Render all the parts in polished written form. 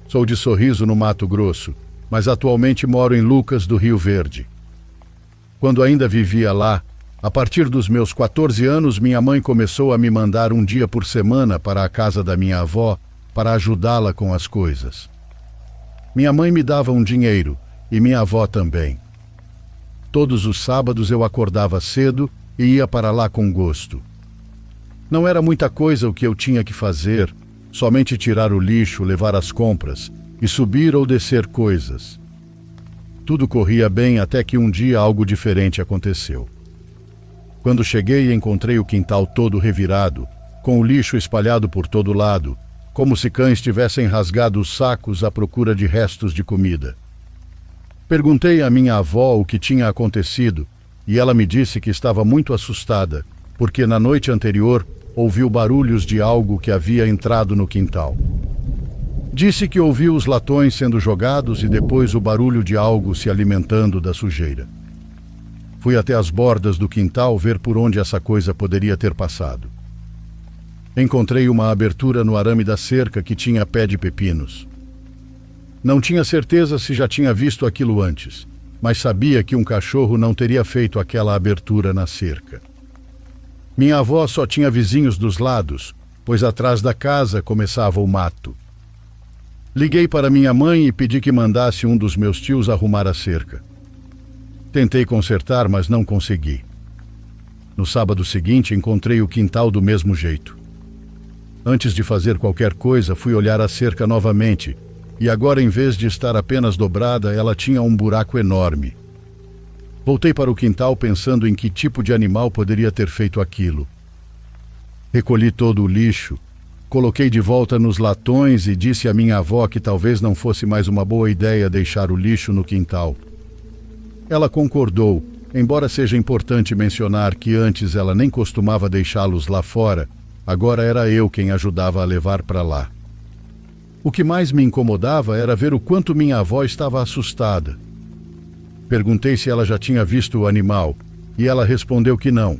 Sou de Sorriso, no Mato Grosso, mas atualmente moro em Lucas do Rio Verde. Quando ainda vivia lá, a partir dos meus 14 anos, minha mãe começou a me mandar um dia por semana para a casa da minha avó para ajudá-la com as coisas. Minha mãe me dava um dinheiro e minha avó também. Todos os sábados eu acordava cedo e ia para lá com gosto. Não era muita coisa o que eu tinha que fazer, somente tirar o lixo, levar as compras e subir ou descer coisas. Tudo corria bem até que um dia algo diferente aconteceu. Quando cheguei, encontrei o quintal todo revirado, com o lixo espalhado por todo lado, como se cães tivessem rasgado os sacos à procura de restos de comida. Perguntei à minha avó o que tinha acontecido e ela me disse que estava muito assustada, porque na noite anterior ouviu barulhos de algo que havia entrado no quintal. Disse que ouviu os latões sendo jogados e depois o barulho de algo se alimentando da sujeira. Fui até as bordas do quintal ver por onde essa coisa poderia ter passado. Encontrei uma abertura no arame da cerca que tinha pé de pepinos. Não tinha certeza se já tinha visto aquilo antes, mas sabia que um cachorro não teria feito aquela abertura na cerca. Minha avó só tinha vizinhos dos lados, pois atrás da casa começava o mato. Liguei para minha mãe e pedi que mandasse um dos meus tios arrumar a cerca. Tentei consertar, mas não consegui. No sábado seguinte, encontrei o quintal do mesmo jeito. Antes de fazer qualquer coisa, fui olhar a cerca novamente, e agora, em vez de estar apenas dobrada, ela tinha um buraco enorme. Voltei para o quintal pensando em que tipo de animal poderia ter feito aquilo. Recolhi todo o lixo, coloquei de volta nos latões e disse à minha avó que talvez não fosse mais uma boa ideia deixar o lixo no quintal. Ela concordou, embora seja importante mencionar que antes ela nem costumava deixá-los lá fora, agora era eu quem ajudava a levar para lá. O que mais me incomodava era ver o quanto minha avó estava assustada. Perguntei se ela já tinha visto o animal, e ela respondeu que não.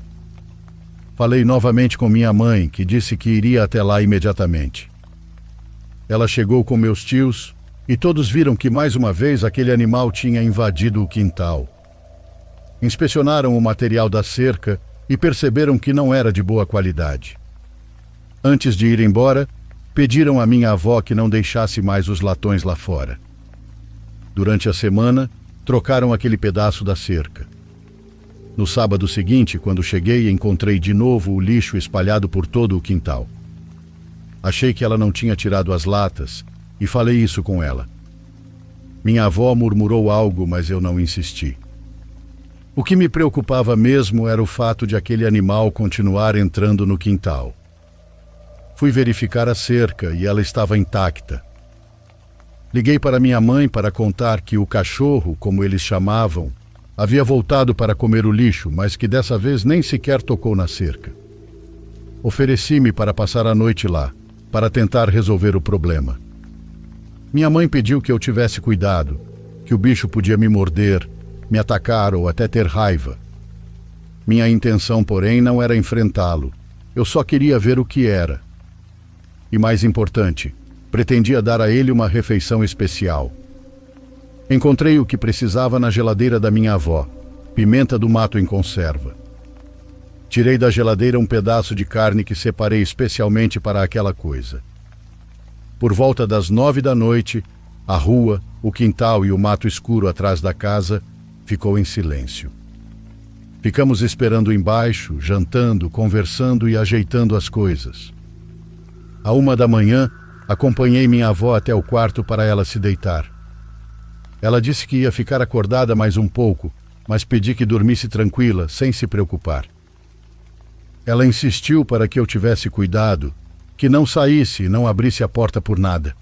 Falei novamente com minha mãe, que disse que iria até lá imediatamente. Ela chegou com meus tios, e todos viram que mais uma vez aquele animal tinha invadido o quintal. Inspecionaram o material da cerca e perceberam que não era de boa qualidade. Antes de ir embora, pediram à minha avó que não deixasse mais os latões lá fora. Durante a semana, trocaram aquele pedaço da cerca. No sábado seguinte, quando cheguei, encontrei de novo o lixo espalhado por todo o quintal. Achei que ela não tinha tirado as latas e falei isso com ela. Minha avó murmurou algo, mas eu não insisti. O que me preocupava mesmo era o fato de aquele animal continuar entrando no quintal. Fui verificar a cerca e ela estava intacta. Liguei para minha mãe para contar que o cachorro, como eles chamavam, havia voltado para comer o lixo, mas que dessa vez nem sequer tocou na cerca. Ofereci-me para passar a noite lá, para tentar resolver o problema. Minha mãe pediu que eu tivesse cuidado, que o bicho podia me morder, me atacar ou até ter raiva. Minha intenção, porém, não era enfrentá-lo. Eu só queria ver o que era. E mais importante, pretendia dar a ele uma refeição especial. Encontrei o que precisava na geladeira da minha avó, pimenta do mato em conserva. Tirei da geladeira um pedaço de carne que separei especialmente para aquela coisa. Por volta das 9 da noite, a rua, o quintal e o mato escuro atrás da casa ficou em silêncio. Ficamos esperando embaixo, jantando, conversando e ajeitando as coisas. À 1 da manhã, acompanhei minha avó até o quarto para ela se deitar. Ela disse que ia ficar acordada mais um pouco, mas pedi que dormisse tranquila, sem se preocupar. Ela insistiu para que eu tivesse cuidado, que não saísse e não abrisse a porta por nada.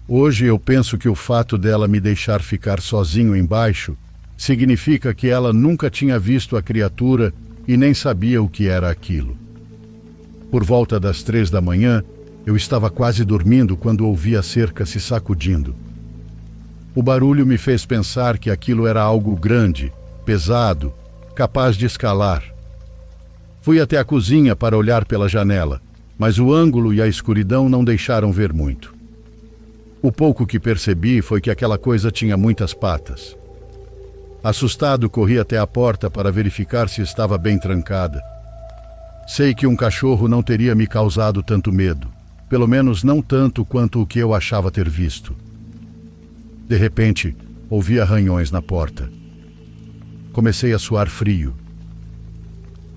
Hoje eu penso que o fato dela me deixar ficar sozinho embaixo significa que ela nunca tinha visto a criatura e nem sabia o que era aquilo. Por volta das 3 da manhã, eu estava quase dormindo quando ouvi a cerca se sacudindo. O barulho me fez pensar que aquilo era algo grande, pesado, capaz de escalar. Fui até a cozinha para olhar pela janela, mas o ângulo e a escuridão não deixaram ver muito. O pouco que percebi foi que aquela coisa tinha muitas patas. Assustado, corri até a porta para verificar se estava bem trancada. Sei que um cachorro não teria me causado tanto medo, pelo menos não tanto quanto o que eu achava ter visto. De repente, ouvi arranhões na porta. Comecei a suar frio.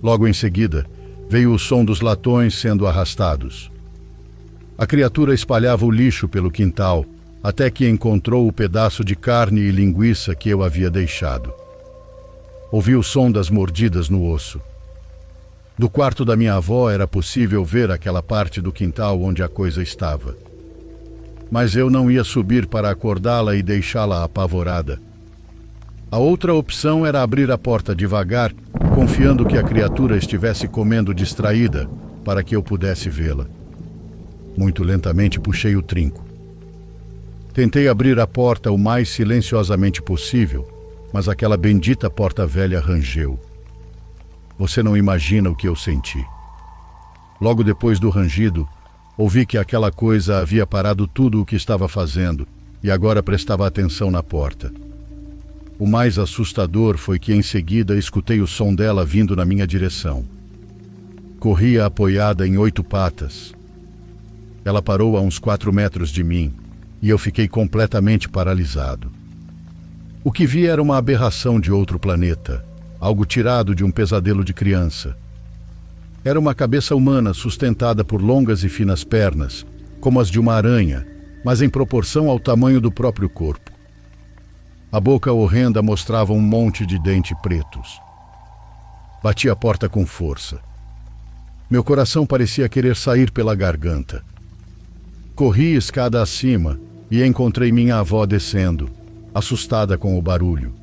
Logo em seguida, veio o som dos latões sendo arrastados. A criatura espalhava o lixo pelo quintal, até que encontrou o pedaço de carne e linguiça que eu havia deixado. Ouvi o som das mordidas no osso. Do quarto da minha avó era possível ver aquela parte do quintal onde a coisa estava. Mas eu não ia subir para acordá-la e deixá-la apavorada. A outra opção era abrir a porta devagar, confiando que a criatura estivesse comendo distraída, para que eu pudesse vê-la. Muito lentamente puxei o trinco. Tentei abrir a porta o mais silenciosamente possível, mas aquela bendita porta velha rangeu. Você não imagina o que eu senti. Logo depois do rangido, ouvi que aquela coisa havia parado tudo o que estava fazendo e agora prestava atenção na porta. O mais assustador foi que em seguida escutei o som dela vindo na minha direção. Corria apoiada em 8 patas. Ela parou a uns 4 metros de mim e eu fiquei completamente paralisado. O que vi era uma aberração de outro planeta, algo tirado de um pesadelo de criança. Era uma cabeça humana sustentada por longas e finas pernas, como as de uma aranha, mas em proporção ao tamanho do próprio corpo. A boca horrenda mostrava um monte de dentes pretos. Bati a porta com força. Meu coração parecia querer sair pela garganta. Corri escada acima e encontrei minha avó descendo, assustada com o barulho.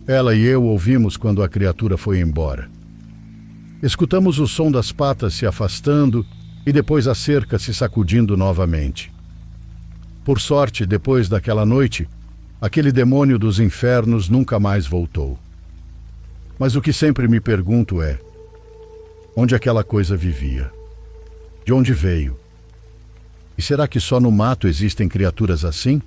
Ela e eu ouvimos quando a criatura foi embora. Escutamos o som das patas se afastando e depois a cerca se sacudindo novamente. Por sorte, depois daquela noite, aquele demônio dos infernos nunca mais voltou. Mas o que sempre me pergunto é: onde aquela coisa vivia? De onde veio? E será que só no mato existem criaturas assim?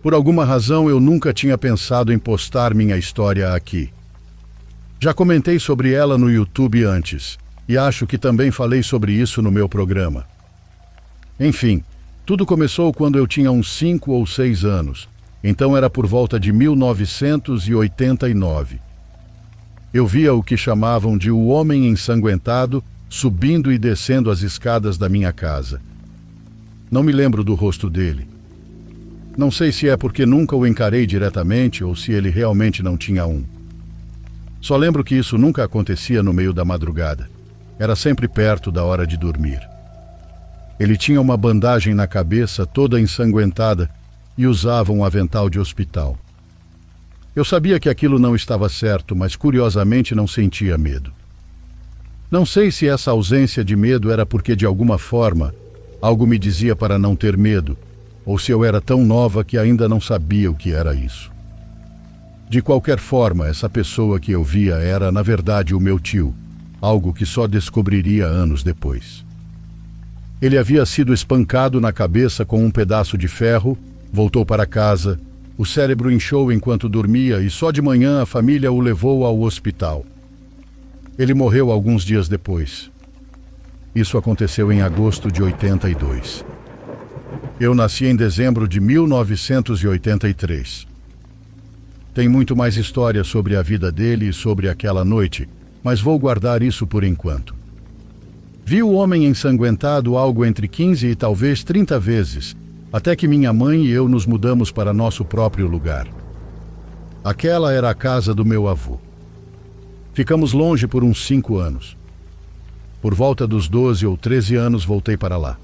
Por alguma razão, eu nunca tinha pensado em postar minha história aqui. Já comentei sobre ela no YouTube antes, e acho que também falei sobre isso no meu programa. Enfim, tudo começou quando eu tinha uns 5 ou 6 anos, então era por volta de 1989. Eu via o que chamavam de o homem ensanguentado subindo e descendo as escadas da minha casa. Não me lembro do rosto dele. Não sei se é porque nunca o encarei diretamente ou se ele realmente não tinha um. Só lembro que isso nunca acontecia no meio da madrugada. Era sempre perto da hora de dormir. Ele tinha uma bandagem na cabeça toda ensanguentada e usava um avental de hospital. Eu sabia que aquilo não estava certo, mas curiosamente não sentia medo. Não sei se essa ausência de medo era porque, de alguma forma, algo me dizia para não ter medo, ou se eu era tão nova que ainda não sabia o que era isso. De qualquer forma, essa pessoa que eu via era, na verdade, o meu tio, algo que só descobriria anos depois. Ele havia sido espancado na cabeça com um pedaço de ferro, voltou para casa, o cérebro inchou enquanto dormia e só de manhã a família o levou ao hospital. Ele morreu alguns dias depois. Isso aconteceu em agosto de 82. Eu nasci em dezembro de 1983. Tem muito mais história sobre a vida dele e sobre aquela noite, mas vou guardar isso por enquanto. Vi o homem ensanguentado algo entre 15 e talvez 30 vezes, até que minha mãe e eu nos mudamos para nosso próprio lugar. Aquela era a casa do meu avô. Ficamos longe por uns 5 anos. Por volta dos 12 ou 13 anos voltei para lá.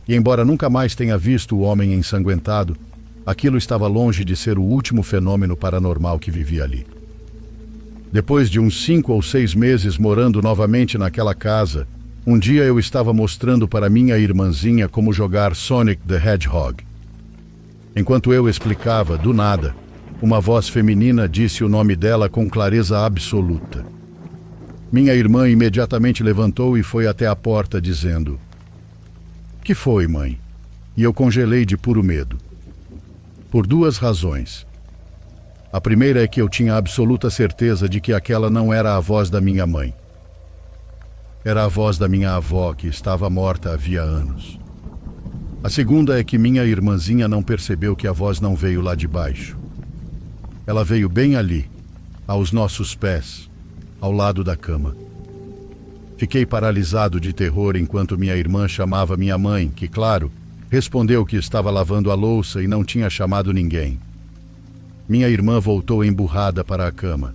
E embora nunca mais tenha visto o homem ensanguentado, aquilo estava longe de ser o último fenômeno paranormal que vivia ali. Depois de uns 5 ou 6 meses morando novamente naquela casa, um dia eu estava mostrando para minha irmãzinha como jogar Sonic the Hedgehog. Enquanto eu explicava, do nada, uma voz feminina disse o nome dela com clareza absoluta. Minha irmã imediatamente levantou e foi até a porta dizendo: "Que foi, mãe?" E eu congelei de puro medo. Por duas razões. A primeira é que eu tinha absoluta certeza de que aquela não era a voz da minha mãe. Era a voz da minha avó, que estava morta havia anos. A segunda é que minha irmãzinha não percebeu que a voz não veio lá de baixo. Ela veio bem ali, aos nossos pés, ao lado da cama. Fiquei paralisado de terror enquanto minha irmã chamava minha mãe, que, claro, respondeu que estava lavando a louça e não tinha chamado ninguém. Minha irmã voltou emburrada para a cama.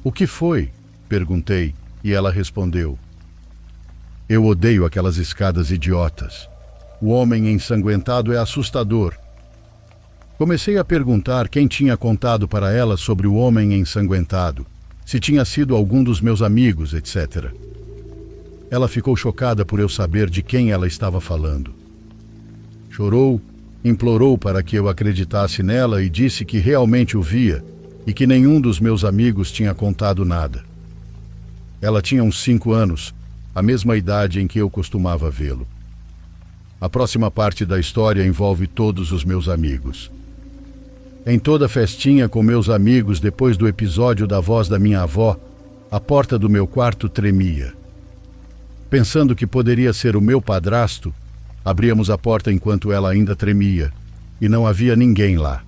"O que foi?" perguntei, e ela respondeu: "Eu odeio aquelas escadas idiotas. O homem ensanguentado é assustador." Comecei a perguntar quem tinha contado para ela sobre o homem ensanguentado, se tinha sido algum dos meus amigos, etc. Ela ficou chocada por eu saber de quem ela estava falando. Chorou, implorou para que eu acreditasse nela e disse que realmente o via e que nenhum dos meus amigos tinha contado nada. Ela tinha uns 5 anos, a mesma idade em que eu costumava vê-lo. A próxima parte da história envolve todos os meus amigos. Em toda festinha com meus amigos, depois do episódio da voz da minha avó, a porta do meu quarto tremia. Pensando que poderia ser o meu padrasto, abríamos a porta enquanto ela ainda tremia, e não havia ninguém lá.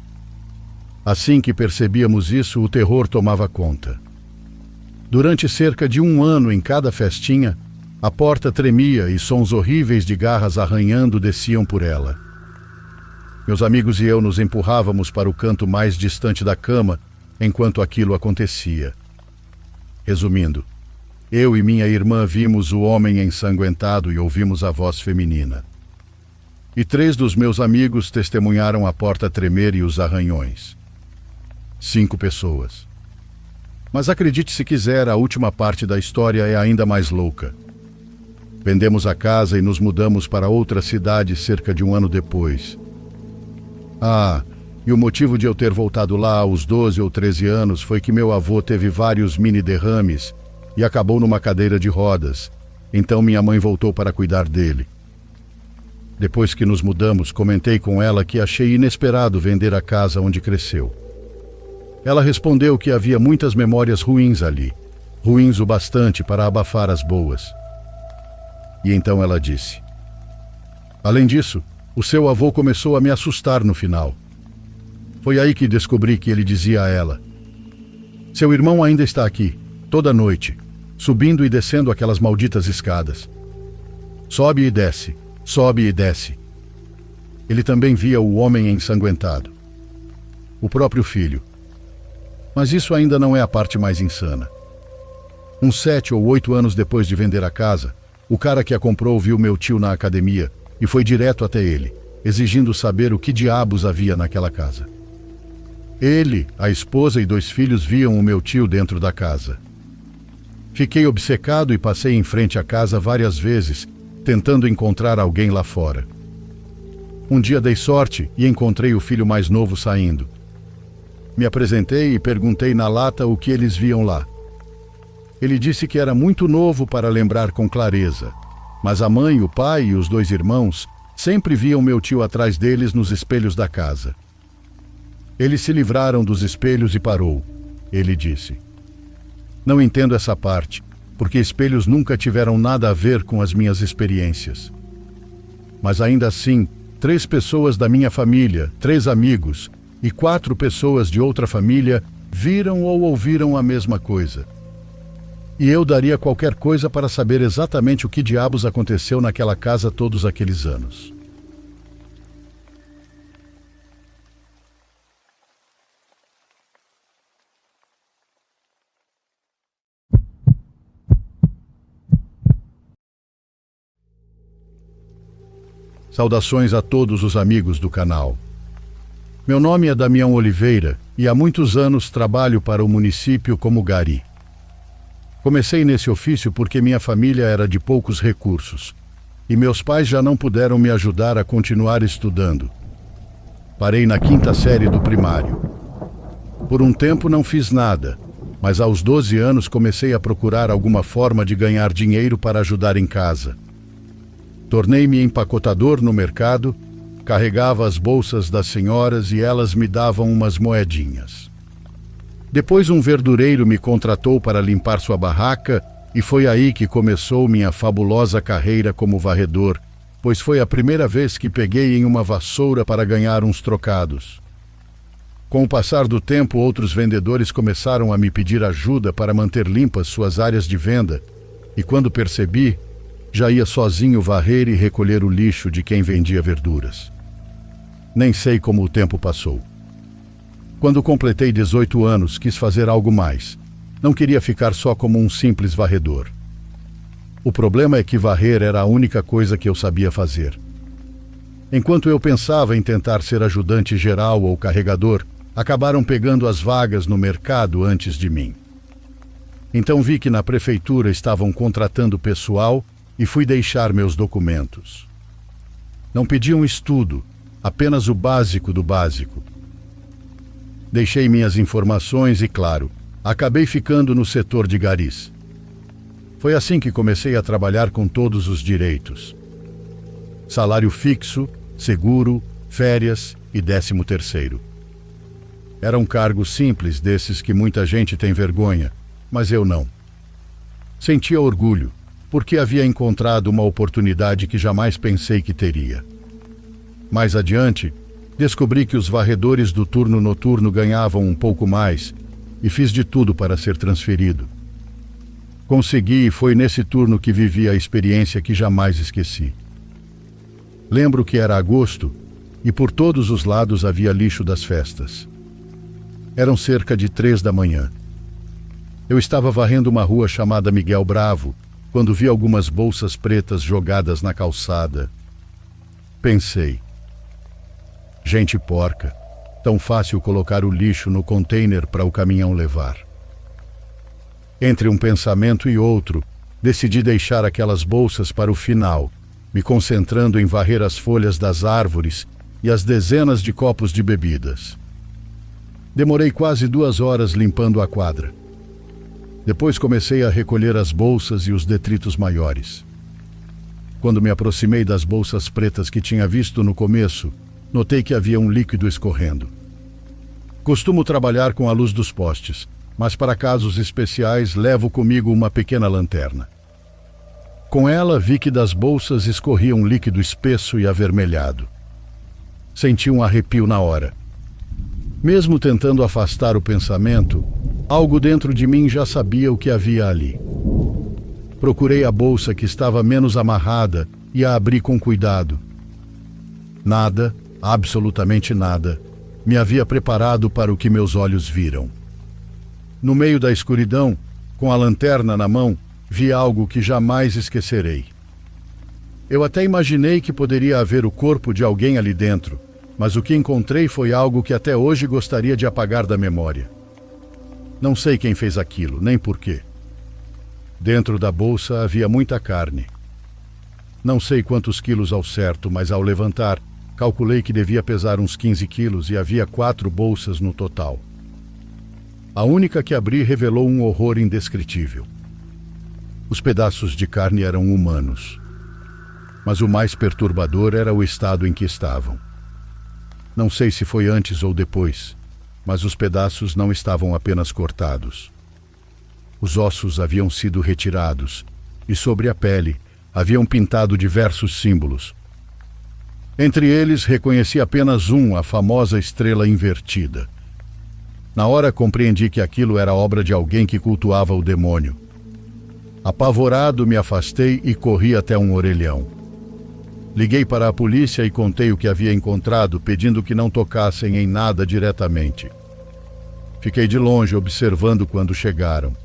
Assim que percebíamos isso, o terror tomava conta. Durante cerca de 1 ano em cada festinha, a porta tremia e sons horríveis de garras arranhando desciam por ela. Meus amigos e eu nos empurrávamos para o canto mais distante da cama enquanto aquilo acontecia. Resumindo, eu e minha irmã vimos o homem ensanguentado e ouvimos a voz feminina. E 3 dos meus amigos testemunharam a porta tremer e os arranhões. 5 pessoas. Mas acredite se quiser, a última parte da história é ainda mais louca. Vendemos a casa e nos mudamos para outra cidade cerca de 1 ano depois. E o motivo de eu ter voltado lá aos 12 ou 13 anos foi que meu avô teve vários mini derrames e acabou numa cadeira de rodas, então minha mãe voltou para cuidar dele. Depois que nos mudamos, comentei com ela que achei inesperado vender a casa onde cresceu. Ela respondeu que havia muitas memórias ruins ali, ruins o bastante para abafar as boas. E então ela disse: "Além disso, o seu avô começou a me assustar no final. Foi aí que descobri que ele dizia a ela: 'Seu irmão ainda está aqui, toda noite, subindo e descendo aquelas malditas escadas. Sobe e desce, sobe e desce.' Ele também via o homem ensanguentado. O próprio filho. Mas isso ainda não é a parte mais insana. Uns 7 ou 8 anos depois de vender a casa, o cara que a comprou viu meu tio na academia e foi direto até ele, exigindo saber o que diabos havia naquela casa. Ele, a esposa e 2 filhos viam o meu tio dentro da casa. Fiquei obcecado e passei em frente à casa várias vezes, tentando encontrar alguém lá fora. Um dia dei sorte e encontrei o filho mais novo saindo. Me apresentei e perguntei na lata o que eles viam lá. Ele disse que era muito novo para lembrar com clareza, mas a mãe, o pai e os 2 irmãos sempre viam meu tio atrás deles nos espelhos da casa. Eles se livraram dos espelhos e parou. Ele disse: "Não entendo essa parte, porque espelhos nunca tiveram nada a ver com as minhas experiências. Mas ainda assim, 3 pessoas da minha família, 3 amigos e 4 pessoas de outra família viram ou ouviram a mesma coisa. E eu daria qualquer coisa para saber exatamente o que diabos aconteceu naquela casa todos aqueles anos." Saudações a todos os amigos do canal. Meu nome é Damião Oliveira e há muitos anos trabalho para o município como gari. Comecei nesse ofício porque minha família era de poucos recursos e meus pais já não puderam me ajudar a continuar estudando. Parei na 5ª série do primário. Por um tempo não fiz nada, mas aos 12 anos comecei a procurar alguma forma de ganhar dinheiro para ajudar em casa. Tornei-me empacotador no mercado, carregava as bolsas das senhoras e elas me davam umas moedinhas. Depois um verdureiro me contratou para limpar sua barraca e foi aí que começou minha fabulosa carreira como varredor, pois foi a primeira vez que peguei em uma vassoura para ganhar uns trocados. Com o passar do tempo, outros vendedores começaram a me pedir ajuda para manter limpas suas áreas de venda, e quando percebi, já ia sozinho varrer e recolher o lixo de quem vendia verduras. Nem sei como o tempo passou. Quando completei 18 anos, quis fazer algo mais. Não queria ficar só como um simples varredor. O problema é que varrer era a única coisa que eu sabia fazer. Enquanto eu pensava em tentar ser ajudante geral ou carregador, acabaram pegando as vagas no mercado antes de mim. Então vi que na prefeitura estavam contratando pessoal e fui deixar meus documentos. Não pediam estudo, apenas o básico do básico. Deixei minhas informações e, claro, acabei ficando no setor de garis. Foi assim que comecei a trabalhar com todos os direitos. Salário fixo, seguro, férias e 13º. Era um cargo simples desses que muita gente tem vergonha, mas eu não. Sentia orgulho, porque havia encontrado uma oportunidade que jamais pensei que teria. Mais adiante, descobri que os varredores do turno noturno ganhavam um pouco mais e fiz de tudo para ser transferido. Consegui e foi nesse turno que vivi a experiência que jamais esqueci. Lembro que era agosto e por todos os lados havia lixo das festas. Eram cerca de 3 da manhã. Eu estava varrendo uma rua chamada Miguel Bravo, quando vi algumas bolsas pretas jogadas na calçada. Pensei, gente porca, tão fácil colocar o lixo no container para o caminhão levar. Entre um pensamento e outro, decidi deixar aquelas bolsas para o final, me concentrando em varrer as folhas das árvores e as dezenas de copos de bebidas. Demorei quase 2 horas limpando a quadra. Depois comecei a recolher as bolsas e os detritos maiores. Quando me aproximei das bolsas pretas que tinha visto no começo, notei que havia um líquido escorrendo. Costumo trabalhar com a luz dos postes, mas para casos especiais levo comigo uma pequena lanterna. Com ela vi que das bolsas escorria um líquido espesso e avermelhado. Senti um arrepio na hora. Mesmo tentando afastar o pensamento, algo dentro de mim já sabia o que havia ali. Procurei a bolsa que estava menos amarrada e a abri com cuidado. Nada, absolutamente nada, me havia preparado para o que meus olhos viram. No meio da escuridão, com a lanterna na mão, vi algo que jamais esquecerei. Eu até imaginei que poderia haver o corpo de alguém ali dentro, mas o que encontrei foi algo que até hoje gostaria de apagar da memória. Não sei quem fez aquilo, nem porquê. Dentro da bolsa havia muita carne. Não sei quantos quilos ao certo, mas ao levantar, calculei que devia pesar uns 15 quilos e havia 4 bolsas no total. A única que abri revelou um horror indescritível. Os pedaços de carne eram humanos. Mas o mais perturbador era o estado em que estavam. Não sei se foi antes ou depois, mas os pedaços não estavam apenas cortados. Os ossos haviam sido retirados e sobre a pele haviam pintado diversos símbolos. Entre eles reconheci apenas a famosa estrela invertida. Na hora compreendi que aquilo era obra de alguém que cultuava o demônio. Apavorado, me afastei e corri até um orelhão. Liguei para a polícia e contei o que havia encontrado, pedindo que não tocassem em nada diretamente. Fiquei de longe observando quando chegaram.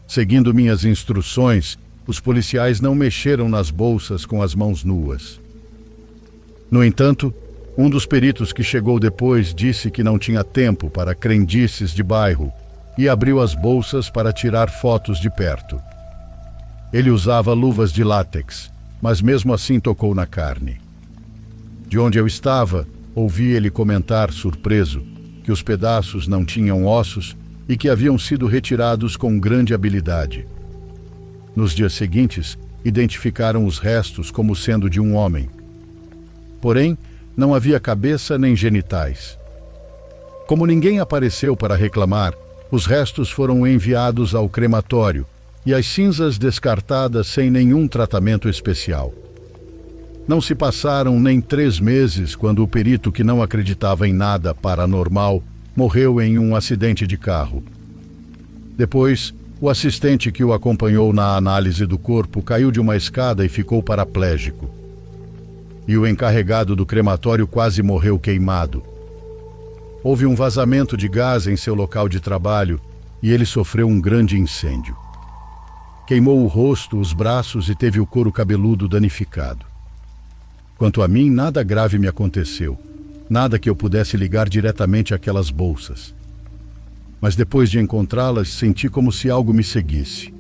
Seguindo minhas instruções, os policiais não mexeram nas bolsas com as mãos nuas. No entanto, um dos peritos que chegou depois disse que não tinha tempo para crendices de bairro e abriu as bolsas para tirar fotos de perto. Ele usava luvas de látex, mas mesmo assim tocou na carne. De onde eu estava, Ouvi ele comentar, surpreso, que os pedaços não tinham ossos e que haviam sido retirados com grande habilidade. Nos dias seguintes, identificaram os restos como sendo de um homem. Porém, não havia cabeça nem genitais. Como ninguém apareceu para reclamar, os restos foram enviados ao crematório e as cinzas descartadas sem nenhum tratamento especial. Não se passaram nem 3 meses quando o perito, que não acreditava em nada paranormal, morreu em um acidente de carro. Depois, o assistente que o acompanhou na análise do corpo caiu de uma escada e ficou paraplégico. E o encarregado do crematório quase morreu queimado. Houve um vazamento de gás em seu local de trabalho e ele sofreu um grande incêndio. Queimou o rosto, os braços e teve o couro cabeludo danificado. Quanto a mim, nada grave me aconteceu, nada que eu pudesse ligar diretamente àquelas bolsas. Mas depois de encontrá-las, senti como se algo me seguisse.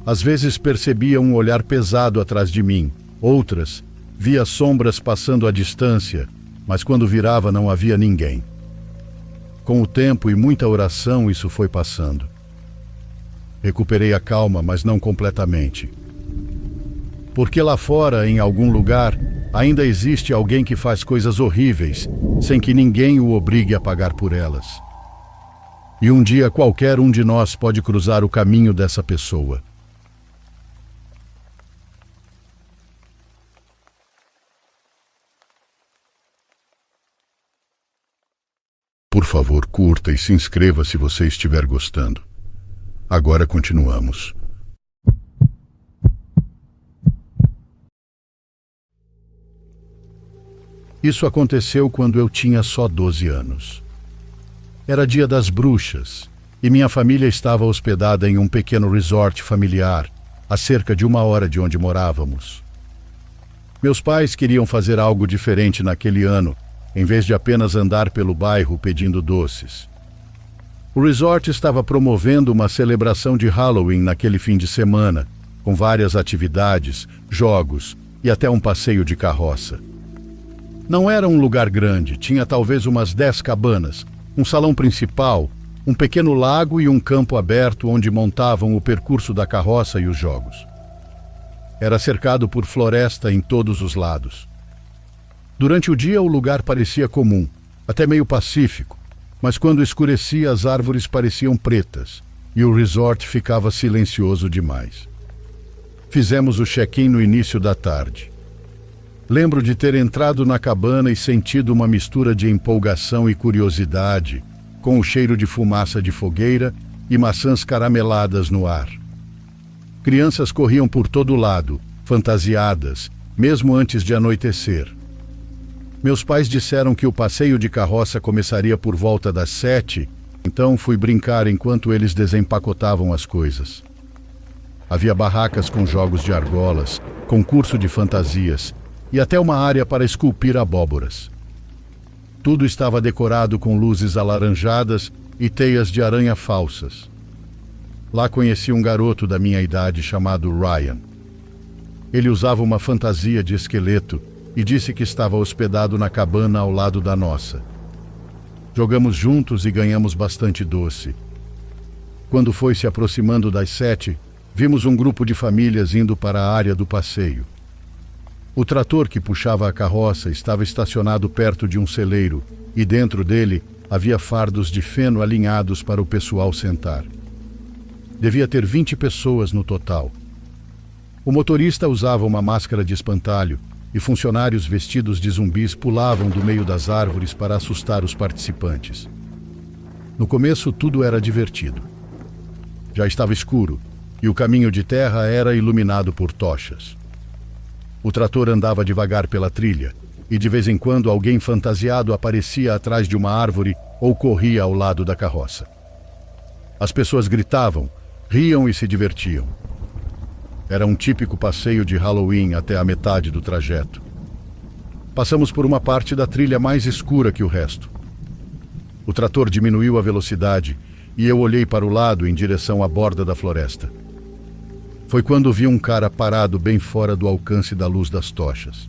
Às vezes percebia um olhar pesado atrás de mim, outras, via sombras passando à distância, mas quando virava não havia ninguém. Com o tempo e muita oração, isso foi passando. Recuperei a calma, mas não completamente. Porque lá fora, em algum lugar, ainda existe alguém que faz coisas horríveis, sem que ninguém o obrigue a pagar por elas. E um dia qualquer um de nós pode cruzar o caminho dessa pessoa. Por favor, curta e se inscreva se você estiver gostando. Agora continuamos. Isso aconteceu quando eu tinha só 12 anos. Era dia das bruxas e minha família estava hospedada em um pequeno resort familiar, a cerca de 1 hora de onde morávamos. Meus pais queriam fazer algo diferente naquele ano, em vez de apenas andar pelo bairro pedindo doces. O resort estava promovendo uma celebração de Halloween naquele fim de semana, com várias atividades, jogos e até um passeio de carroça. Não era um lugar grande, tinha talvez umas 10 cabanas, um salão principal, um pequeno lago e um campo aberto onde montavam o percurso da carroça e os jogos. Era cercado por floresta em todos os lados. Durante o dia o lugar parecia comum, até meio pacífico, mas quando escurecia as árvores pareciam pretas e o resort ficava silencioso demais. Fizemos o check-in no início da tarde. Lembro de ter entrado na cabana e sentido uma mistura de empolgação e curiosidade, com o cheiro de fumaça de fogueira e maçãs carameladas no ar. Crianças corriam por todo lado, fantasiadas, mesmo antes de anoitecer. Meus pais disseram que o passeio de carroça começaria por volta das 7, então fui brincar enquanto eles desempacotavam as coisas. Havia barracas com jogos de argolas, concurso de fantasias, e até uma área para esculpir abóboras. Tudo estava decorado com luzes alaranjadas e teias de aranha falsas. Lá conheci um garoto da minha idade chamado Ryan. Ele usava uma fantasia de esqueleto e disse que estava hospedado na cabana ao lado da nossa. Jogamos juntos e ganhamos bastante doce. Quando foi se aproximando das 7, vimos um grupo de famílias indo para a área do passeio. O trator que puxava a carroça estava estacionado perto de um celeiro e dentro dele havia fardos de feno alinhados para o pessoal sentar. Devia ter 20 pessoas no total. O motorista usava uma máscara de espantalho e funcionários vestidos de zumbis pulavam do meio das árvores para assustar os participantes. No começo tudo era divertido. Já estava escuro e o caminho de terra era iluminado por tochas. O trator andava devagar pela trilha e de vez em quando alguém fantasiado aparecia atrás de uma árvore ou corria ao lado da carroça. As pessoas gritavam, riam e se divertiam. Era um típico passeio de Halloween até a metade do trajeto. Passamos por uma parte da trilha mais escura que o resto. O trator diminuiu a velocidade e eu olhei para o lado em direção à borda da floresta. Foi quando vi um cara parado bem fora do alcance da luz das tochas.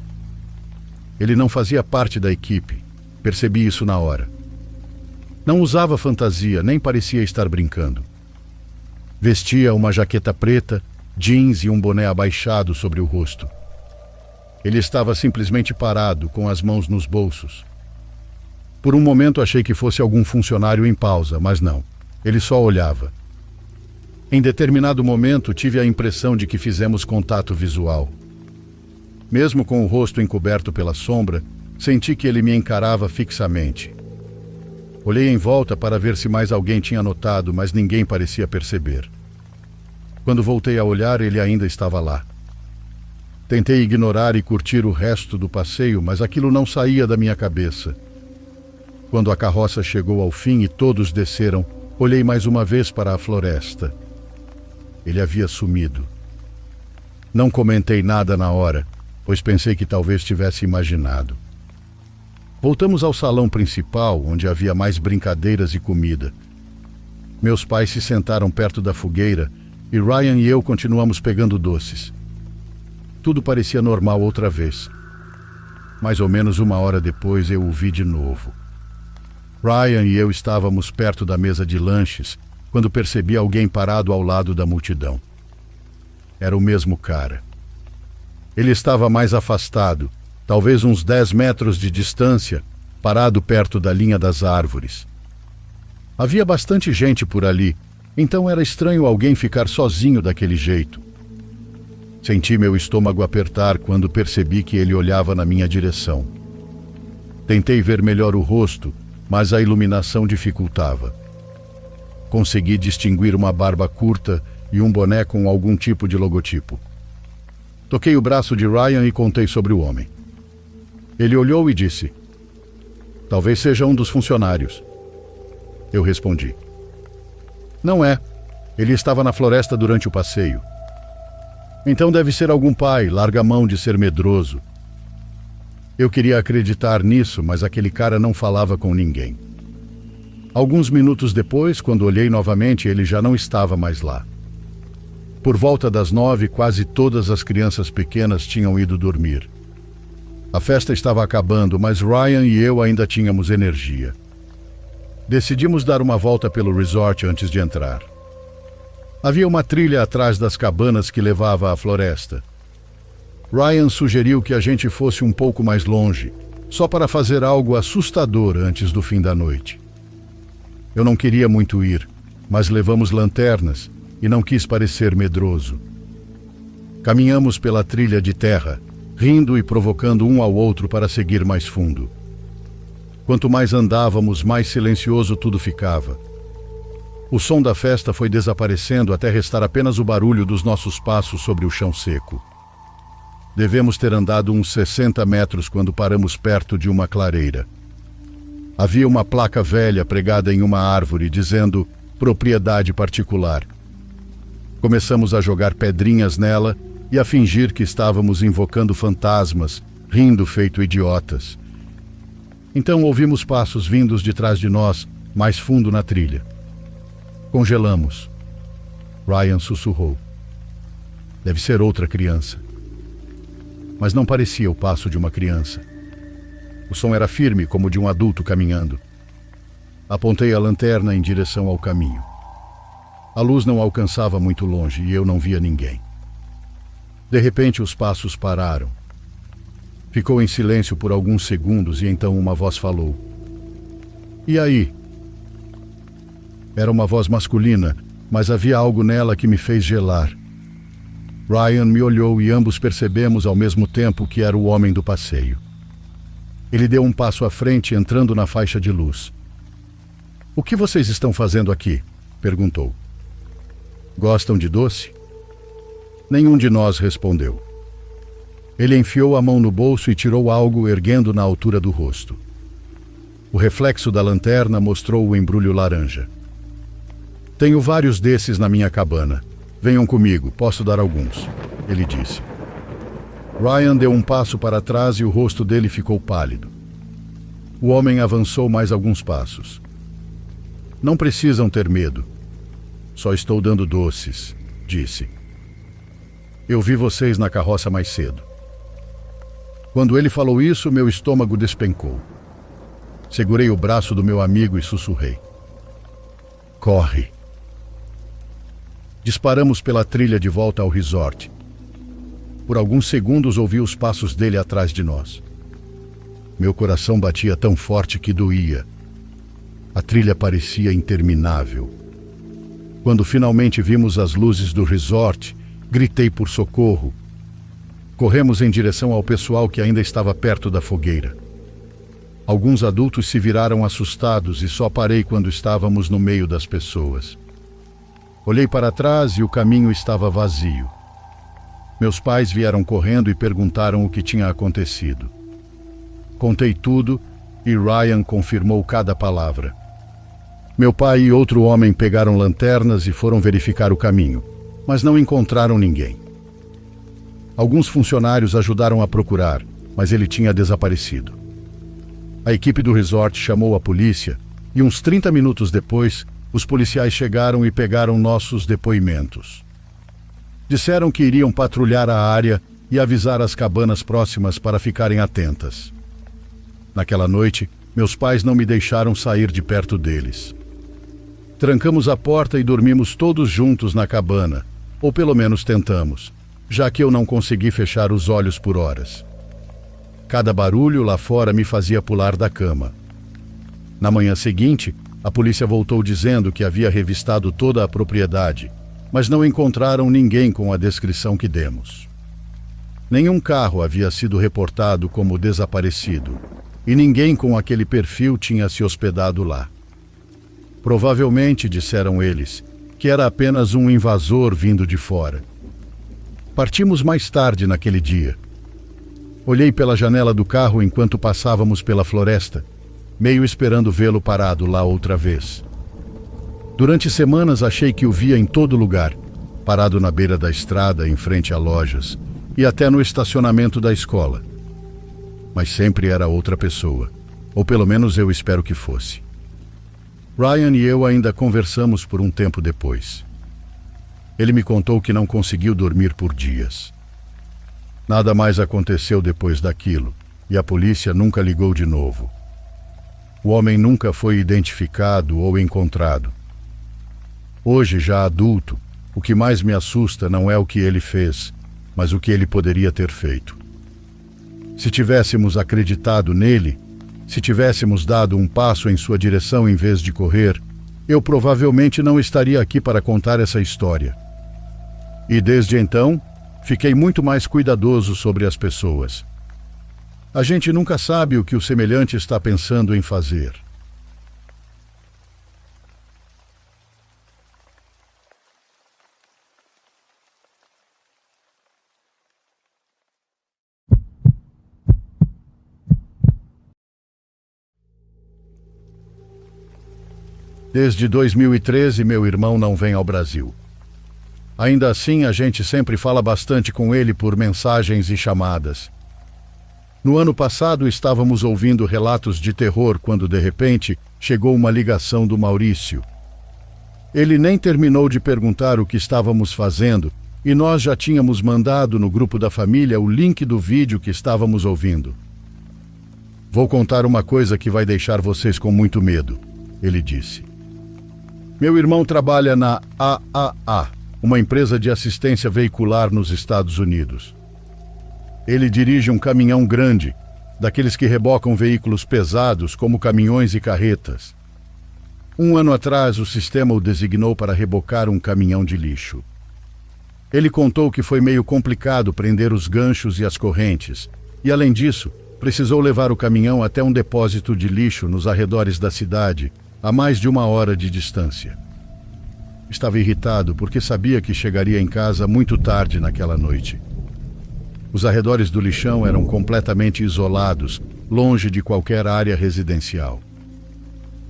Ele não fazia parte da equipe. Percebi isso na hora. Não usava fantasia, nem parecia estar brincando. Vestia uma jaqueta preta, jeans e um boné abaixado sobre o rosto. Ele estava simplesmente parado, com as mãos nos bolsos. Por um momento achei que fosse algum funcionário em pausa, mas não. Ele só olhava. Em determinado momento, tive a impressão de que fizemos contato visual. Mesmo com o rosto encoberto pela sombra, senti que ele me encarava fixamente. Olhei em volta para ver se mais alguém tinha notado, mas ninguém parecia perceber. Quando voltei a olhar, ele ainda estava lá. Tentei ignorar e curtir o resto do passeio, mas aquilo não saía da minha cabeça. Quando a carroça chegou ao fim e todos desceram, olhei mais uma vez para a floresta. Ele havia sumido. Não comentei nada na hora, pois pensei que talvez tivesse imaginado. Voltamos ao salão principal, onde havia mais brincadeiras e comida. Meus pais se sentaram perto da fogueira e Ryan e eu continuamos pegando doces. Tudo parecia normal outra vez. Mais ou menos uma hora depois eu o vi de novo. Ryan e eu estávamos perto da mesa de lanches quando percebi alguém parado ao lado da multidão. Era o mesmo cara. Ele estava mais afastado, talvez uns 10 metros de distância, parado perto da linha das árvores. Havia bastante gente por ali, então era estranho alguém ficar sozinho daquele jeito. Senti meu estômago apertar quando percebi que ele olhava na minha direção. Tentei ver melhor o rosto, mas a iluminação dificultava. Consegui distinguir uma barba curta e um boné com algum tipo de logotipo. Toquei o braço de Ryan e contei sobre o homem. Ele olhou e disse: "Talvez seja um dos funcionários." Eu respondi: "Não é. Ele estava na floresta durante o passeio." "Então deve ser algum pai, larga a mão de ser medroso." Eu queria acreditar nisso, mas aquele cara não falava com ninguém. Alguns minutos depois, quando olhei novamente, ele já não estava mais lá. Por volta das 9, quase todas as crianças pequenas tinham ido dormir. A festa estava acabando, mas Ryan e eu ainda tínhamos energia. Decidimos dar uma volta pelo resort antes de entrar. Havia uma trilha atrás das cabanas que levava à floresta. Ryan sugeriu que a gente fosse um pouco mais longe, só para fazer algo assustador antes do fim da noite. Eu não queria muito ir, mas levamos lanternas e não quis parecer medroso. Caminhamos pela trilha de terra, rindo e provocando um ao outro para seguir mais fundo. Quanto mais andávamos, mais silencioso tudo ficava. O som da festa foi desaparecendo até restar apenas o barulho dos nossos passos sobre o chão seco. Devemos ter andado uns 60 metros quando paramos perto de uma clareira. Havia uma placa velha pregada em uma árvore dizendo "propriedade particular". Começamos a jogar pedrinhas nela e a fingir que estávamos invocando fantasmas, rindo feito idiotas. Então ouvimos passos vindos de trás de nós, mais fundo na trilha. Congelamos. Ryan sussurrou: "Deve ser outra criança." Mas não parecia o passo de uma criança. O som era firme, como de um adulto caminhando. Apontei a lanterna em direção ao caminho. A luz não alcançava muito longe e eu não via ninguém. De repente, os passos pararam. Ficou em silêncio por alguns segundos e então uma voz falou: "E aí?" Era uma voz masculina, mas havia algo nela que me fez gelar. Ryan me olhou e ambos percebemos ao mesmo tempo que era o homem do passeio. Ele deu um passo à frente, entrando na faixa de luz. "O que vocês estão fazendo aqui?" perguntou. "Gostam de doce?" Nenhum de nós respondeu. Ele enfiou a mão no bolso e tirou algo, erguendo na altura do rosto. O reflexo da lanterna mostrou o embrulho laranja. "Tenho vários desses na minha cabana. Venham comigo, posso dar alguns", ele disse. Ryan deu um passo para trás e o rosto dele ficou pálido. O homem avançou mais alguns passos. "Não precisam ter medo. Só estou dando doces", disse. "Eu vi vocês na carroça mais cedo." Quando ele falou isso, meu estômago despencou. Segurei o braço do meu amigo e sussurrei: corre. Disparamos pela trilha de volta ao resort. Por alguns segundos ouvi os passos dele atrás de nós. Meu coração batia tão forte que doía. A trilha parecia interminável. Quando finalmente vimos as luzes do resort, gritei por socorro. Corremos em direção ao pessoal que ainda estava perto da fogueira. Alguns adultos se viraram assustados e só parei quando estávamos no meio das pessoas. Olhei para trás e o caminho estava vazio. Meus pais vieram correndo e perguntaram o que tinha acontecido. Contei tudo e Ryan confirmou cada palavra. Meu pai e outro homem pegaram lanternas e foram verificar o caminho, mas não encontraram ninguém. Alguns funcionários ajudaram a procurar, mas ele tinha desaparecido. A equipe do resort chamou a polícia e uns 30 minutos depois, os policiais chegaram e pegaram nossos depoimentos. Disseram que iriam patrulhar a área e avisar as cabanas próximas para ficarem atentas. Naquela noite, meus pais não me deixaram sair de perto deles. Trancamos a porta e dormimos todos juntos na cabana, ou pelo menos tentamos, já que eu não consegui fechar os olhos por horas. Cada barulho lá fora me fazia pular da cama. Na manhã seguinte, a polícia voltou dizendo que havia revistado toda a propriedade, mas não encontraram ninguém com a descrição que demos. Nenhum carro havia sido reportado como desaparecido, e ninguém com aquele perfil tinha se hospedado lá. Provavelmente, disseram eles, que era apenas um invasor vindo de fora. Partimos mais tarde naquele dia. Olhei pela janela do carro enquanto passávamos pela floresta, meio esperando vê-lo parado lá outra vez. Durante semanas achei que o via em todo lugar, parado na beira da estrada, em frente a lojas, e até no estacionamento da escola. Mas sempre era outra pessoa, ou pelo menos eu espero que fosse. Ryan e eu ainda conversamos por um tempo depois. Ele me contou que não conseguiu dormir por dias. Nada mais aconteceu depois daquilo, e a polícia nunca ligou de novo. O homem nunca foi identificado ou encontrado. Hoje, já adulto, o que mais me assusta não é o que ele fez, mas o que ele poderia ter feito. Se tivéssemos acreditado nele, se tivéssemos dado um passo em sua direção em vez de correr, eu provavelmente não estaria aqui para contar essa história. E desde então, fiquei muito mais cuidadoso sobre as pessoas. A gente nunca sabe o que o semelhante está pensando em fazer. Desde 2013, meu irmão não vem ao Brasil. Ainda assim, a gente sempre fala bastante com ele por mensagens e chamadas. No ano passado, estávamos ouvindo relatos de terror quando, de repente, chegou uma ligação do Maurício. Ele nem terminou de perguntar o que estávamos fazendo e nós já tínhamos mandado no grupo da família o link do vídeo que estávamos ouvindo. Vou contar uma coisa que vai deixar vocês com muito medo, ele disse. Meu irmão trabalha na AAA, uma empresa de assistência veicular nos Estados Unidos. Ele dirige um caminhão grande, daqueles que rebocam veículos pesados como caminhões e carretas. Um ano atrás, o sistema o designou para rebocar um caminhão de lixo. Ele contou que foi meio complicado prender os ganchos e as correntes, e além disso, precisou levar o caminhão até um depósito de lixo nos arredores da cidade, a mais de 1 hora de distância. Estava irritado porque sabia que chegaria em casa muito tarde naquela noite. Os arredores do lixão eram completamente isolados, longe de qualquer área residencial.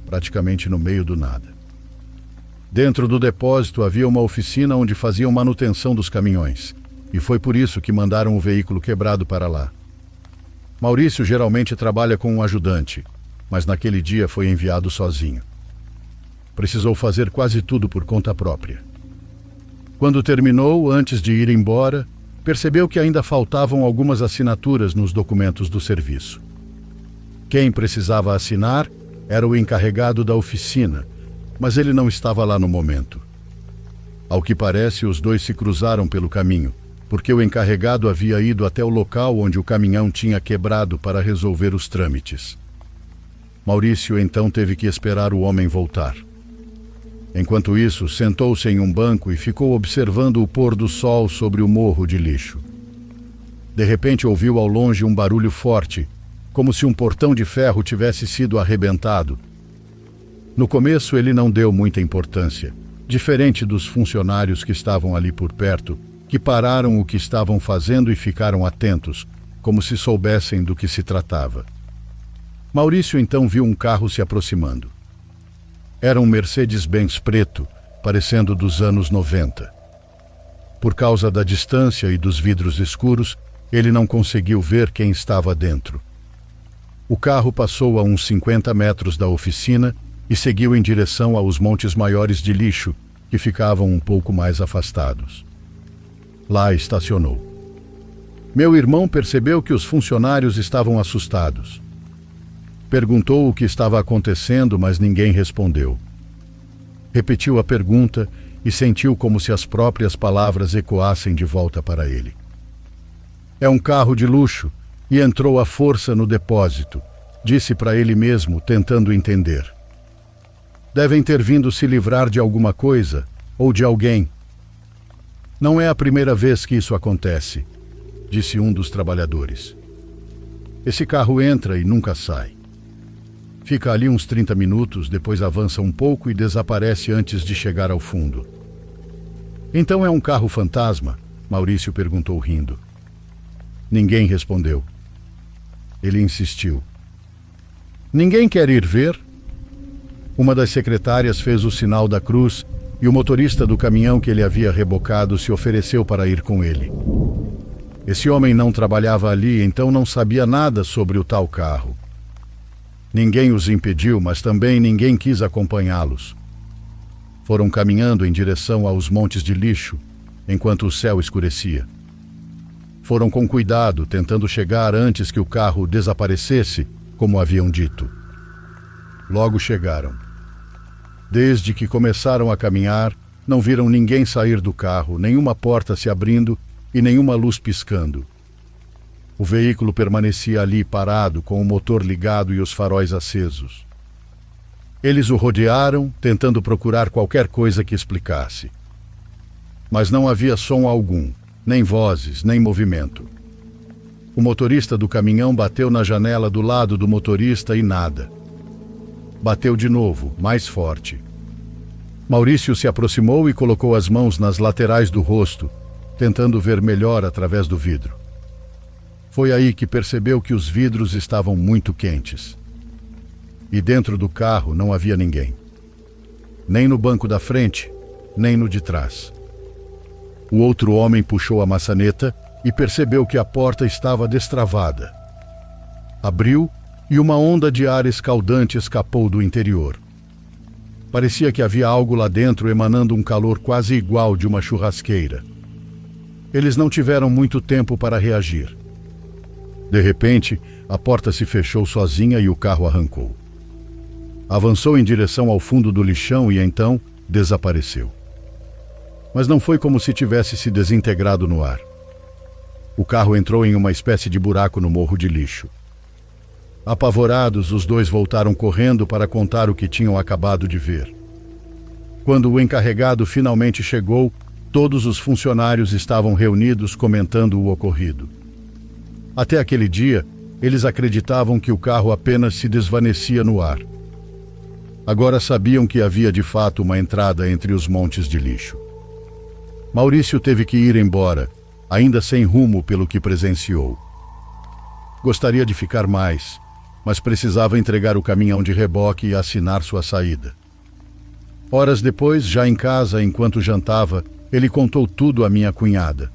Praticamente no meio do nada. Dentro do depósito havia uma oficina onde faziam manutenção dos caminhões, e foi por isso que mandaram o veículo quebrado para lá. Maurício geralmente trabalha com um ajudante, mas naquele dia foi enviado sozinho. Precisou fazer quase tudo por conta própria. Quando terminou, antes de ir embora, percebeu que ainda faltavam algumas assinaturas nos documentos do serviço. Quem precisava assinar era o encarregado da oficina, mas ele não estava lá no momento. Ao que parece, os dois se cruzaram pelo caminho, porque o encarregado havia ido até o local onde o caminhão tinha quebrado para resolver os trâmites. Maurício então teve que esperar o homem voltar. Enquanto isso, sentou-se em um banco e ficou observando o pôr do sol sobre o morro de lixo. De repente ouviu ao longe um barulho forte, como se um portão de ferro tivesse sido arrebentado. No começo ele não deu muita importância, diferente dos funcionários que estavam ali por perto, que pararam o que estavam fazendo e ficaram atentos, como se soubessem do que se tratava. Maurício então viu um carro se aproximando. Era um Mercedes-Benz preto, parecendo dos anos 90. Por causa da distância e dos vidros escuros, ele não conseguiu ver quem estava dentro. O carro passou a uns 50 metros da oficina e seguiu em direção aos montes maiores de lixo, que ficavam um pouco mais afastados. Lá estacionou. Meu irmão percebeu que os funcionários estavam assustados. Perguntou o que estava acontecendo, mas ninguém respondeu. Repetiu a pergunta e sentiu como se as próprias palavras ecoassem de volta para ele. É um carro de luxo e entrou à força no depósito, disse para ele mesmo, tentando entender. Devem ter vindo se livrar de alguma coisa ou de alguém. Não é a primeira vez que isso acontece, disse um dos trabalhadores. Esse carro entra e nunca sai. Fica ali uns 30 minutos, depois avança um pouco e desaparece antes de chegar ao fundo. Então é um carro fantasma? Maurício perguntou rindo. Ninguém respondeu. Ele insistiu. Ninguém quer ir ver? Uma das secretárias fez o sinal da cruz e o motorista do caminhão que ele havia rebocado se ofereceu para ir com ele. Esse homem não trabalhava ali, então não sabia nada sobre o tal carro. Ninguém os impediu, mas também ninguém quis acompanhá-los. Foram caminhando em direção aos montes de lixo, enquanto o céu escurecia. Foram com cuidado, tentando chegar antes que o carro desaparecesse, como haviam dito. Logo chegaram. Desde que começaram a caminhar, não viram ninguém sair do carro, nenhuma porta se abrindo e nenhuma luz piscando. O veículo permanecia ali parado, com o motor ligado e os faróis acesos. Eles o rodearam, tentando procurar qualquer coisa que explicasse. Mas não havia som algum, nem vozes, nem movimento. O motorista do caminhão bateu na janela do lado do motorista e nada. Bateu de novo, mais forte. Maurício se aproximou e colocou as mãos nas laterais do rosto, tentando ver melhor através do vidro. Foi aí que percebeu que os vidros estavam muito quentes. E dentro do carro não havia ninguém. Nem no banco da frente, nem no de trás. O outro homem puxou a maçaneta e percebeu que a porta estava destravada. Abriu e uma onda de ar escaldante escapou do interior. Parecia que havia algo lá dentro emanando um calor quase igual de uma churrasqueira. Eles não tiveram muito tempo para reagir. De repente, a porta se fechou sozinha e o carro arrancou. Avançou em direção ao fundo do lixão e então desapareceu. Mas não foi como se tivesse se desintegrado no ar. O carro entrou em uma espécie de buraco no morro de lixo. Apavorados, os dois voltaram correndo para contar o que tinham acabado de ver. Quando o encarregado finalmente chegou, todos os funcionários estavam reunidos comentando o ocorrido. Até aquele dia, eles acreditavam que o carro apenas se desvanecia no ar. Agora sabiam que havia de fato uma entrada entre os montes de lixo. Maurício teve que ir embora, ainda sem rumo pelo que presenciou. Gostaria de ficar mais, mas precisava entregar o caminhão de reboque e assinar sua saída. Horas depois, já em casa, enquanto jantava, ele contou tudo à minha cunhada.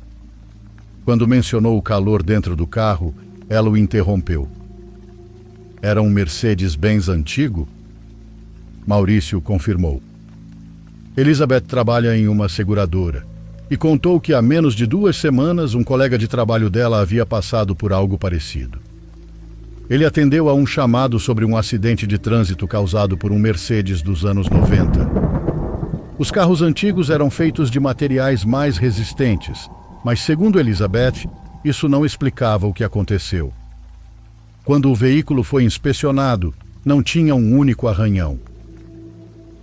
Quando mencionou o calor dentro do carro, ela o interrompeu. Era um Mercedes-Benz antigo? Maurício confirmou. Elizabeth trabalha em uma seguradora. e contou que há menos de 2 semanas um colega de trabalho dela havia passado por algo parecido. Ele atendeu a um chamado sobre um acidente de trânsito causado por um Mercedes dos anos 90. Os carros antigos eram feitos de materiais mais resistentes, mas, segundo Elizabeth, isso não explicava o que aconteceu. Quando o veículo foi inspecionado, não tinha um único arranhão.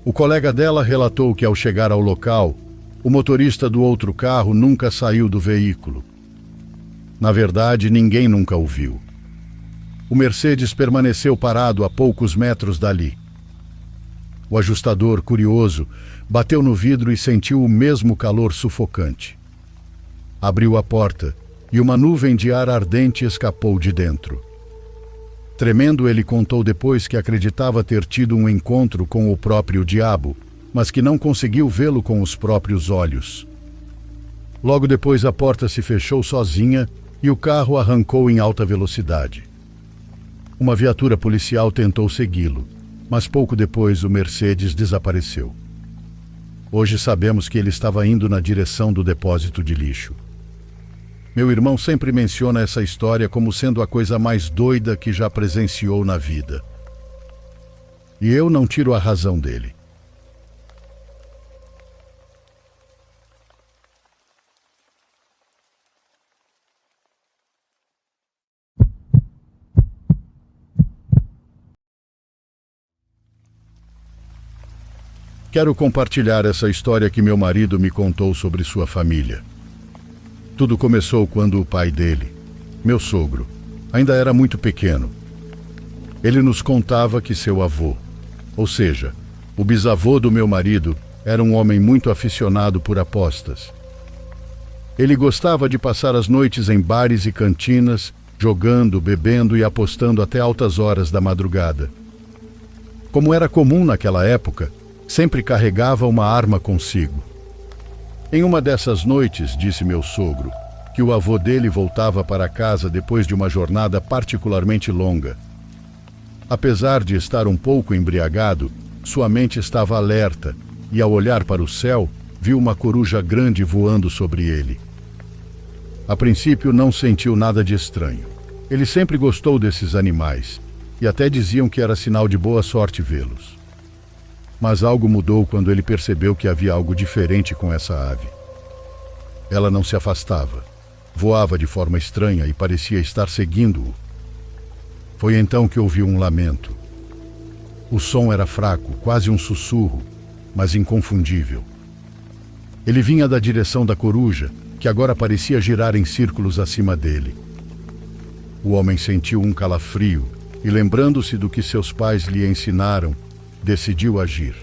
O colega dela relatou que, ao chegar ao local, o motorista do outro carro nunca saiu do veículo. Na verdade, ninguém nunca o viu. O Mercedes permaneceu parado a poucos metros dali. O ajustador, curioso, bateu no vidro e sentiu o mesmo calor sufocante. Abriu a porta e uma nuvem de ar ardente escapou de dentro. Tremendo, ele contou depois que acreditava ter tido um encontro com o próprio diabo, mas que não conseguiu vê-lo com os próprios olhos. Logo depois, a porta se fechou sozinha e o carro arrancou em alta velocidade. Uma viatura policial tentou segui-lo, mas pouco depois o Mercedes desapareceu. Hoje sabemos que ele estava indo na direção do depósito de lixo. Meu irmão sempre menciona essa história como sendo a coisa mais doida que já presenciou na vida. E eu não tiro a razão dele. Quero compartilhar essa história que meu marido me contou sobre sua família. Tudo começou quando o pai dele, meu sogro, ainda era muito pequeno. Ele nos contava que seu avô, ou seja, o bisavô do meu marido, era um homem muito aficionado por apostas. Ele gostava de passar as noites em bares e cantinas, jogando, bebendo e apostando até altas horas da madrugada. Como era comum naquela época, sempre carregava uma arma consigo. Em uma dessas noites, disse meu sogro, que o avô dele voltava para casa depois de uma jornada particularmente longa. Apesar de estar um pouco embriagado, sua mente estava alerta e, ao olhar para o céu, viu uma coruja grande voando sobre ele. A princípio, não sentiu nada de estranho. Ele sempre gostou desses animais e até diziam que era sinal de boa sorte vê-los. Mas algo mudou quando ele percebeu que havia algo diferente com essa ave. Ela não se afastava, voava de forma estranha e parecia estar seguindo-o. Foi então que ouviu um lamento. O som era fraco, quase um sussurro, mas inconfundível. Ele vinha da direção da coruja, que agora parecia girar em círculos acima dele. O homem sentiu um calafrio e, lembrando-se do que seus pais lhe ensinaram, decidiu agir.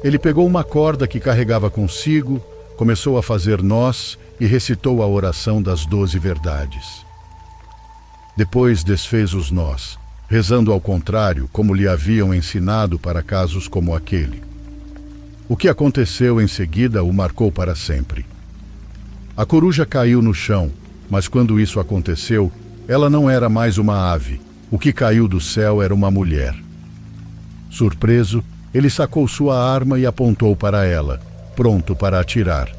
Ele pegou uma corda que carregava consigo, começou a fazer nós e recitou a oração das 12 verdades. Depois desfez os nós, rezando ao contrário, como lhe haviam ensinado para casos como aquele. O que aconteceu em seguida o marcou para sempre. A coruja caiu no chão, mas quando isso aconteceu, ela não era mais uma ave. O que caiu do céu era uma mulher. Surpreso, ele sacou sua arma e apontou para ela, pronto para atirar.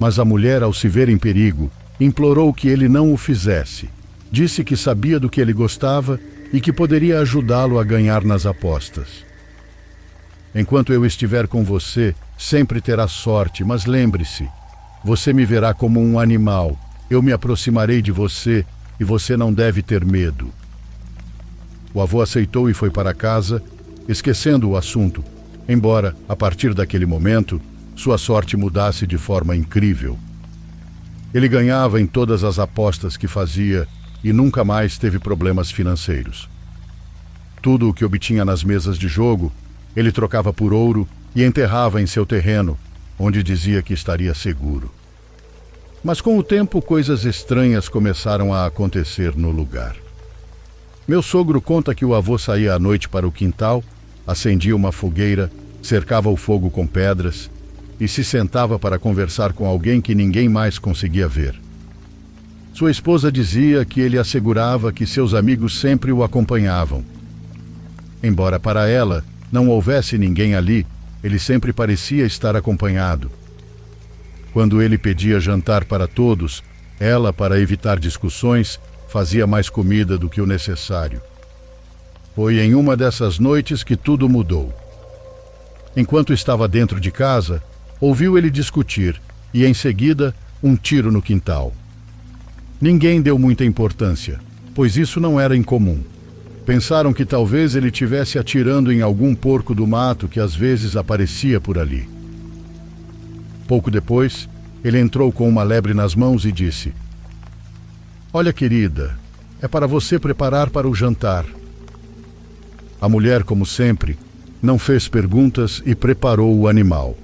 Mas a mulher, ao se ver em perigo, implorou que ele não o fizesse. Disse que sabia do que ele gostava e que poderia ajudá-lo a ganhar nas apostas. Enquanto eu estiver com você, sempre terá sorte, mas lembre-se, você me verá como um animal, eu me aproximarei de você e você não deve ter medo. O avô aceitou e foi para casa, esquecendo o assunto, embora, a partir daquele momento, sua sorte mudasse de forma incrível. Ele ganhava em todas as apostas que fazia e nunca mais teve problemas financeiros. Tudo o que obtinha nas mesas de jogo, ele trocava por ouro e enterrava em seu terreno, onde dizia que estaria seguro. Mas com o tempo, coisas estranhas começaram a acontecer no lugar. Meu sogro conta que o avô saía à noite para o quintal, acendia uma fogueira, cercava o fogo com pedras e se sentava para conversar com alguém que ninguém mais conseguia ver. Sua esposa dizia que ele assegurava que seus amigos sempre o acompanhavam. Embora para ela não houvesse ninguém ali, ele sempre parecia estar acompanhado. Quando ele pedia jantar para todos, ela, para evitar discussões, fazia mais comida do que o necessário. Foi em uma dessas noites que tudo mudou. Enquanto estava dentro de casa, ouviu ele discutir e, em seguida, um tiro no quintal. Ninguém deu muita importância, pois isso não era incomum. Pensaram que talvez ele tivesse atirando em algum porco do mato que às vezes aparecia por ali. Pouco depois, ele entrou com uma lebre nas mãos e disse: "Olha, querida, é para você preparar para o jantar." A mulher, como sempre, não fez perguntas e preparou o animal.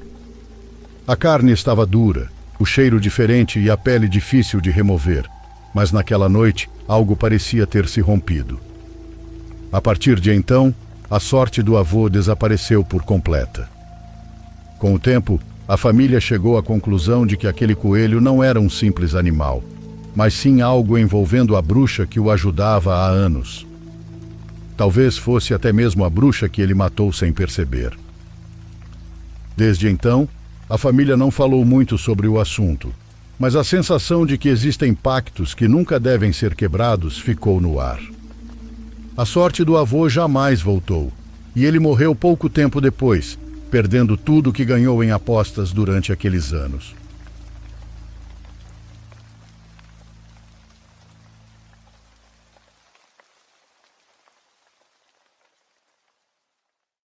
A carne estava dura, o cheiro diferente e a pele difícil de remover, mas naquela noite algo parecia ter se rompido. A partir de então, a sorte do avô desapareceu por completa. Com o tempo, a família chegou à conclusão de que aquele coelho não era um simples animal, mas sim algo envolvendo a bruxa que o ajudava há anos. Talvez fosse até mesmo a bruxa que ele matou sem perceber. Desde então, a família não falou muito sobre o assunto, mas a sensação de que existem pactos que nunca devem ser quebrados ficou no ar. A sorte do avô jamais voltou, e ele morreu pouco tempo depois, perdendo tudo que ganhou em apostas durante aqueles anos.